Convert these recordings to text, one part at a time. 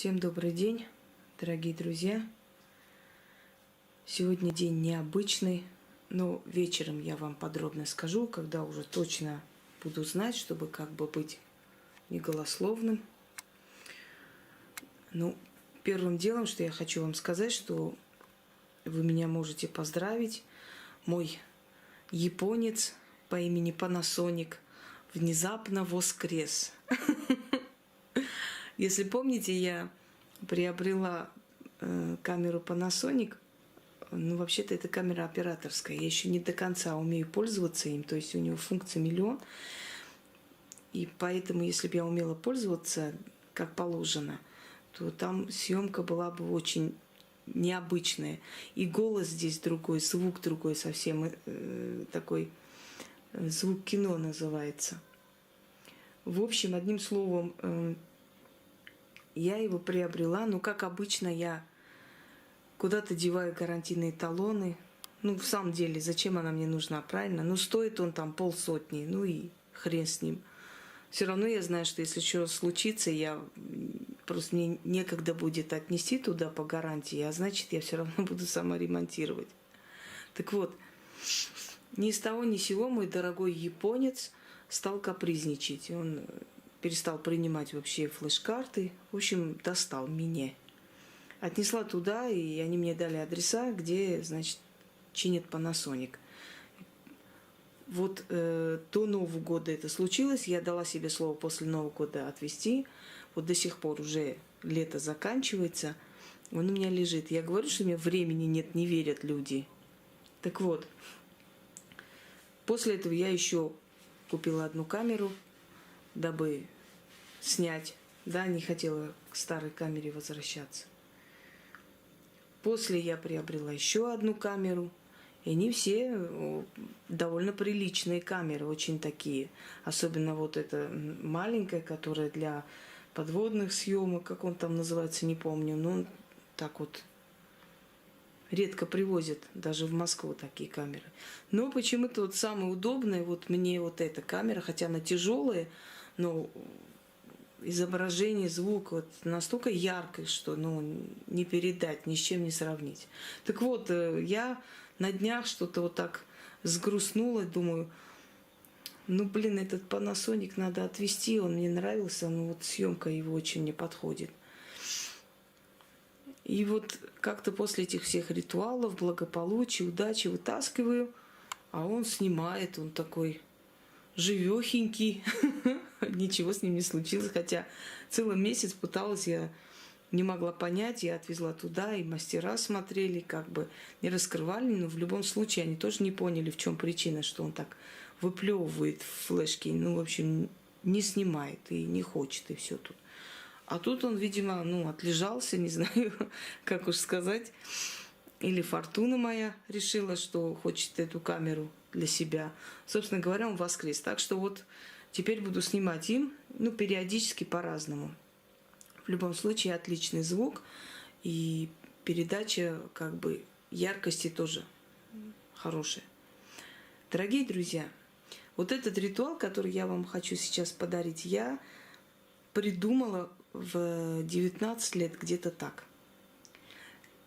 Всем добрый день, дорогие друзья. Сегодня день необычный, но вечером я вам подробно скажу, когда уже точно буду знать, чтобы как бы быть неголословным. Ну, первым делом, что я хочу вам сказать, что вы меня можете поздравить. Мой японец по имени Panasonic внезапно воскрес. Если помните, я приобрела камеру Panasonic. Ну, вообще-то это камера операторская. Я еще не до конца умею пользоваться им. То есть у него функций миллион. И поэтому, если бы я умела пользоваться как положено, то там съемка была бы очень необычная. И голос здесь другой, звук другой совсем. Такой звук кино называется. В общем, одним словом, я его приобрела, но, как обычно, я куда-то деваю гарантийные талоны. Ну, в самом деле, зачем она мне нужна, правильно? Ну, стоит он там 500, ну и хрен с ним. Все равно я знаю, что если что случится, просто мне некогда будет отнести туда по гарантии, а значит, я все равно буду сама ремонтировать. Так вот, ни с того ни с сего мой дорогой японец стал капризничать. Он перестал принимать вообще флеш-карты. В общем, достал меня. Отнесла туда, и они мне дали адреса, где, значит, чинят Panasonic. Вот до Нового года это случилось. Я дала себе слово после Нового года отвезти. Вот до сих пор уже лето заканчивается. Он у меня лежит. Я говорю, что у меня времени нет, не верят люди. Так вот, после этого я еще купила одну камеру, дабы снять. Да, не хотела к старой камере возвращаться. После я приобрела еще одну камеру. И они все довольно приличные камеры, очень такие. Особенно вот эта маленькая, которая для подводных съемок, как он там называется, не помню. Но так вот редко привозят даже в Москву такие камеры. Но почему-то вот самая удобная вот мне вот эта камера, хотя она тяжелая, но изображение, звук вот настолько яркое, что не передать, ни с чем не сравнить. Так вот, я на днях что-то вот так сгрустнула, думаю, этот Panasonic надо отвезти, он мне нравился, но вот съемка его очень не подходит. И вот как-то после этих всех ритуалов, благополучия, удачи вытаскиваю, а он снимает, он такой живехенький, ничего с ним не случилось, хотя целый месяц пыталась, я не могла понять, я отвезла туда, и мастера смотрели, как бы не раскрывали, но в любом случае они тоже не поняли, в чем причина, что он так выплевывает флешки, в общем, не снимает и не хочет, и все тут. А тут он, видимо, отлежался, не знаю, как уж сказать, или фортуна моя решила, что хочет эту камеру для себя. Собственно говоря, он воскрес. Так что вот теперь буду снимать им, периодически по-разному. В любом случае, отличный звук и передача, как бы, яркости тоже хорошая. Дорогие друзья, вот этот ритуал, который я вам хочу сейчас подарить, я придумала в 19 лет, где-то так.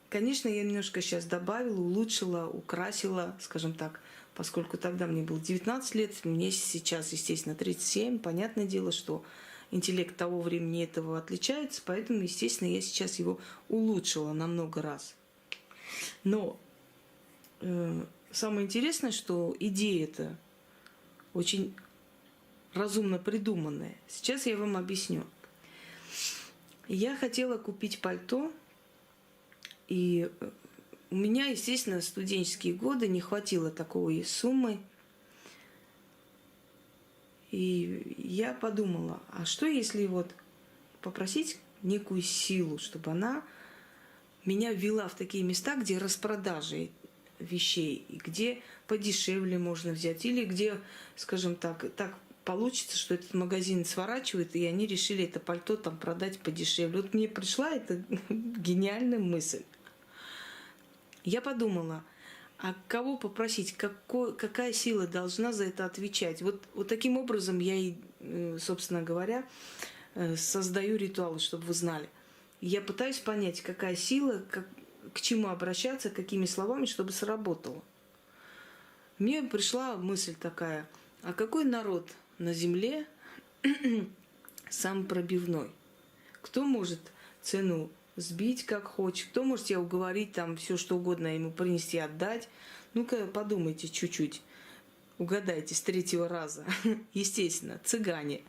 Конечно, я немножко сейчас добавила, улучшила, украсила, скажем так, поскольку тогда мне было 19 лет, мне сейчас, естественно, 37. Понятное дело, что интеллект того времени этого отличается, поэтому, естественно, я сейчас его улучшила на много раз. Но самое интересное, что идея-то очень разумно придуманная. Сейчас я вам объясню. Я хотела купить пальто, и у меня, естественно, студенческие годы, не хватило такой суммы. И я подумала, а что если вот попросить некую силу, чтобы она меня ввела в такие места, где распродажи вещей, и где подешевле можно взять, или где, скажем так получится, что этот магазин сворачивает, и они решили это пальто там продать подешевле. Вот мне пришла эта гениальная мысль. Я подумала, а кого попросить, какая сила должна за это отвечать? Вот таким образом я и, собственно говоря, создаю ритуалы, чтобы вы знали. Я пытаюсь понять, какая сила, к чему обращаться, какими словами, чтобы сработало. Мне пришла мысль такая, а какой народ на земле самый пробивной? Кто может цену сбить как хочет, кто может тебя уговорить, там все что угодно ему принести, отдать? Ну-ка подумайте чуть-чуть, угадайте с третьего раза. Естественно, цыгане.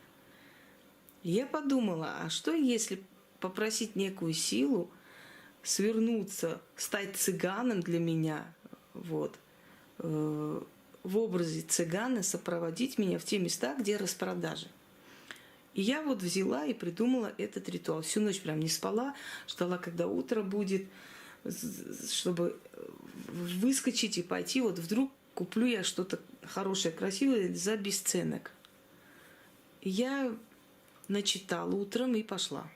Я подумала, а что если попросить некую силу свернуться, стать цыганом для меня, вот, в образе цыгана сопроводить меня в те места, где распродажи. И я вот взяла и придумала этот ритуал. Всю ночь прям не спала, ждала, когда утро будет, чтобы выскочить и пойти. Вот вдруг куплю я что-то хорошее, красивое за бесценок. И я начитала утром и пошла.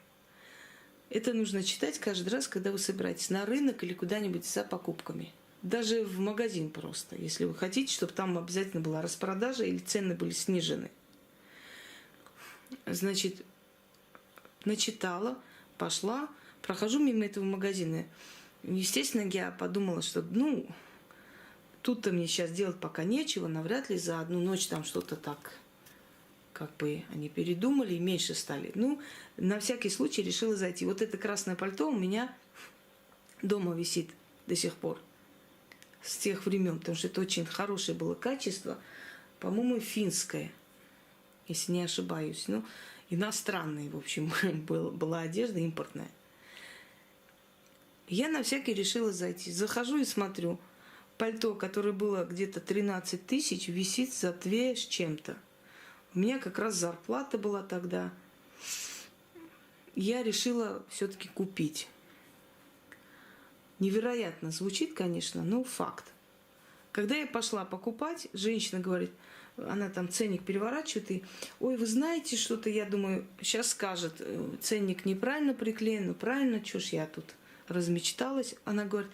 Это нужно читать каждый раз, когда вы собираетесь на рынок или куда-нибудь за покупками. Даже в магазин просто, если вы хотите, чтобы там обязательно была распродажа или цены были снижены. Значит, начитала, пошла, прохожу мимо этого магазина. Естественно, я подумала, что, тут-то мне сейчас делать пока нечего, навряд ли за одну ночь там что-то так, как бы они передумали и меньше стали. На всякий случай решила зайти. Вот это красное пальто у меня дома висит до сих пор. С тех времен, потому что это очень хорошее было качество, по-моему, финское, если не ошибаюсь. Иностранная, в общем, была одежда импортная. Я на всякий решила зайти. Захожу и смотрю. Пальто, которое было где-то 13 тысяч, висит за 2 с чем-то. У меня как раз зарплата была тогда. Я решила все-таки купить. Невероятно звучит, конечно, но факт. Когда я пошла покупать, женщина говорит, она там ценник переворачивает, и, ой, вы знаете что-то, я думаю, сейчас скажет, ценник неправильно приклеен, правильно, чё ж я тут размечталась. Она говорит,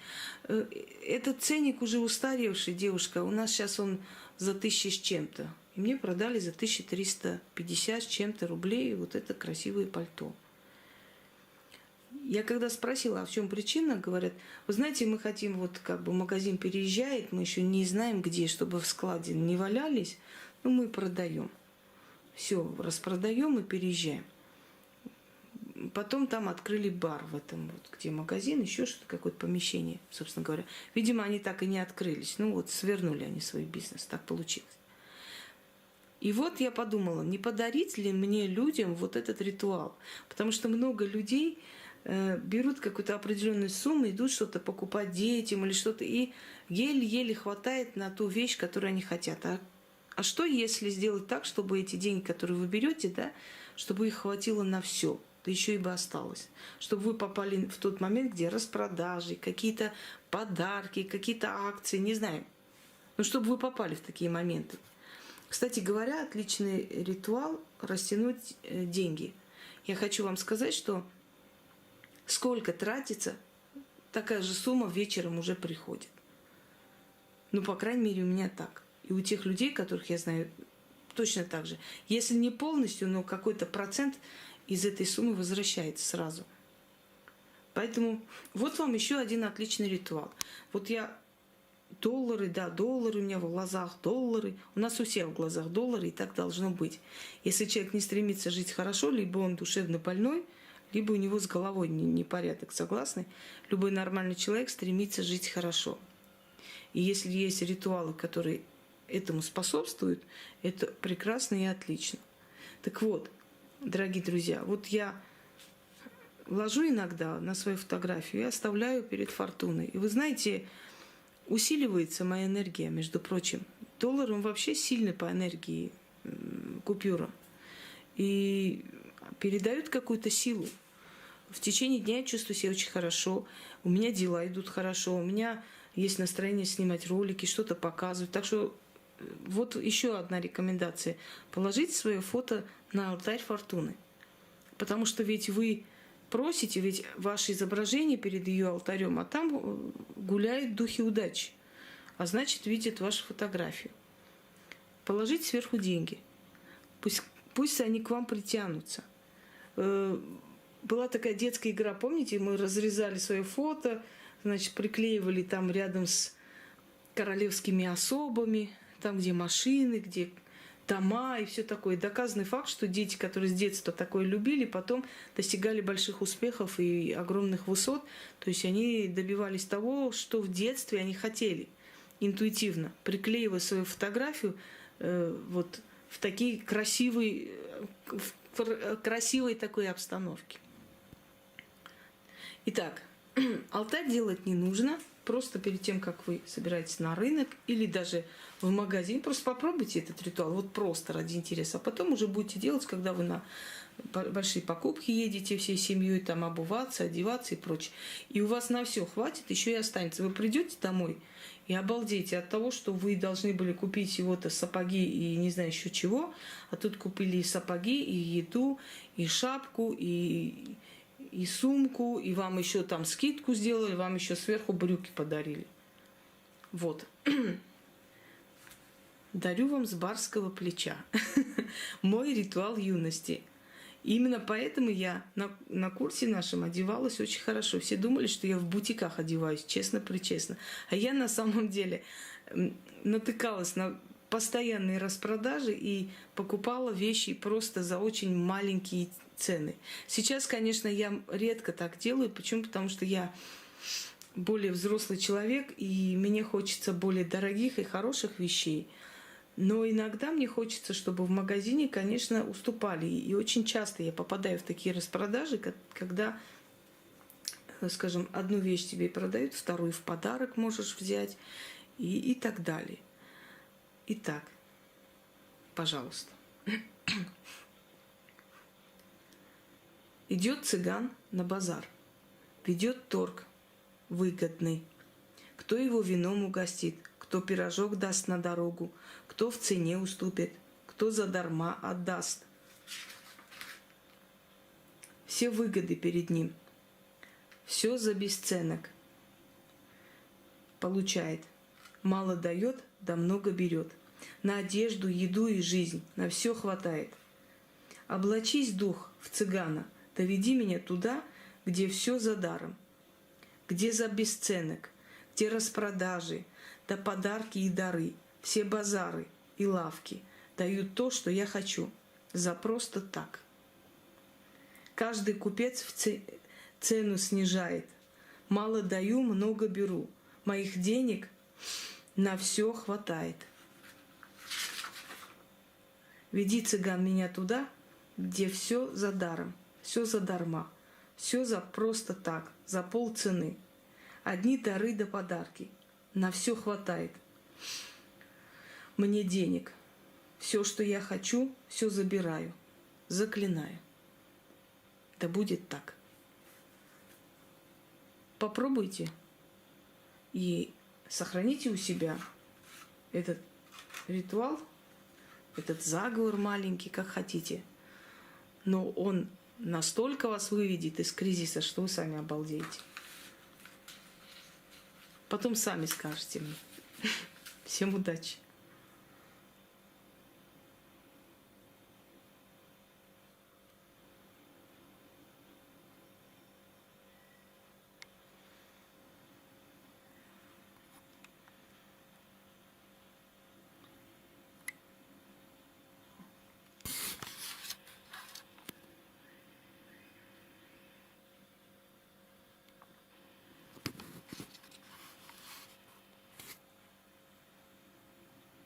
этот ценник уже устаревший, девушка, у нас сейчас он за 1000 с чем-то. И мне продали за 1350 с чем-то рублей вот это красивое пальто. Я когда спросила, а в чем причина, говорят, вы знаете, мы хотим, магазин переезжает, мы еще не знаем где, чтобы в складе не валялись, мы продаем. Все, распродаем и переезжаем. Потом там открыли бар в этом, где магазин, еще что-то, какое-то помещение, собственно говоря. Видимо, они так и не открылись. Свернули они свой бизнес, так получилось. И вот я подумала, не подарить ли мне людям вот этот ритуал? Потому что много людей берут какую-то определенную сумму, идут что-то покупать детям или что-то, и еле-еле хватает на ту вещь, которую они хотят. А что, если сделать так, чтобы эти деньги, которые вы берете, чтобы их хватило на все, да еще и бы осталось? Чтобы вы попали в тот момент, где распродажи, какие-то подарки, какие-то акции, не знаю. Чтобы вы попали в такие моменты. Кстати говоря, отличный ритуал растянуть деньги. Я хочу вам сказать, что сколько тратится, такая же сумма вечером уже приходит. По крайней мере, у меня так. И у тех людей, которых я знаю, точно так же. Если не полностью, но какой-то процент из этой суммы возвращается сразу. Поэтому вот вам еще один отличный ритуал. Вот я доллары у меня в глазах, доллары. У нас у всех в глазах доллары, и так должно быть. Если человек не стремится жить хорошо, либо он душевно больной, либо у него с головой непорядок, согласны? Любой нормальный человек стремится жить хорошо. И если есть ритуалы, которые этому способствуют, это прекрасно и отлично. Так вот, дорогие друзья, вот я ложу иногда на свою фотографию и оставляю перед фортуной. И вы знаете, усиливается моя энергия, между прочим. Доллар, он вообще сильный по энергии купюра. И передают какую-то силу. В течение дня я чувствую себя очень хорошо. У меня дела идут хорошо. У меня есть настроение снимать ролики, что-то показывать. Так что вот еще одна рекомендация. Положите свое фото на алтарь фортуны. Потому что ведь вы просите, ведь ваше изображение перед ее алтарем, а там гуляют духи удачи. А значит, видят вашу фотографию. Положите сверху деньги. Пусть они к вам притянутся. была такая детская игра, помните, мы разрезали свое фото, значит, приклеивали там рядом с королевскими особами, там, где машины, где дома и все такое. Доказанный факт, что дети, которые с детства такое любили, потом достигали больших успехов и огромных высот. То есть они добивались того, что в детстве они хотели интуитивно, приклеивая свою фотографию вот в такие красивые, в красивой такой обстановке. Итак, алтарь делать не нужно. Просто перед тем, как вы собираетесь на рынок или даже в магазин, просто попробуйте этот ритуал, вот просто ради интереса. А потом уже будете делать, когда вы на большие покупки едете всей семьей, там обуваться, одеваться и прочее. И у вас на все хватит, еще и останется. Вы придете домой и обалдеете от того, что вы должны были купить всего-то сапоги и не знаю еще чего, а тут купили и сапоги, и еду, и шапку, и сумку, и вам еще там скидку сделали, вам еще сверху брюки подарили. Вот. Дарю вам с барского плеча. Мой ритуал юности. Именно поэтому я на курсе нашем одевалась очень хорошо. Все думали, что я в бутиках одеваюсь, честно-причестно. А я на самом деле натыкалась на постоянные распродажи и покупала вещи просто за очень маленькие цены. Сейчас, конечно, я редко так делаю. Почему? Потому что я более взрослый человек, и мне хочется более дорогих и хороших вещей. Но иногда мне хочется, чтобы в магазине, конечно, уступали. И очень часто я попадаю в такие распродажи, когда, скажем, одну вещь тебе продают, вторую в подарок можешь взять и так далее. Итак, пожалуйста. Идет цыган на базар, ведет торг выгодный. Кто его вином угостит, кто пирожок даст на дорогу, кто в цене уступит, кто задарма отдаст. Все выгоды перед ним, все за бесценок. Получает, мало дает, да много берет. На одежду, еду и жизнь, на все хватает. Облачись, дух, в цыгана, доведи меня туда, где все за даром, где за бесценок, где распродажи, да подарки и дары, все базары и лавки дают то, что я хочу, за просто так. Каждый купец цену снижает. Мало даю, много беру. Моих денег на все хватает. Веди, цыган, меня туда, где все за даром, все задарма, все за просто так, за полцены. Одни дары да подарки, на все хватает. Мне денег, все, что я хочу, все забираю, заклинаю. Да будет так. Попробуйте и сохраните у себя этот ритуал, этот заговор маленький, как хотите. Но он настолько вас выведет из кризиса, что вы сами обалдеете. Потом сами скажете мне. Всем удачи!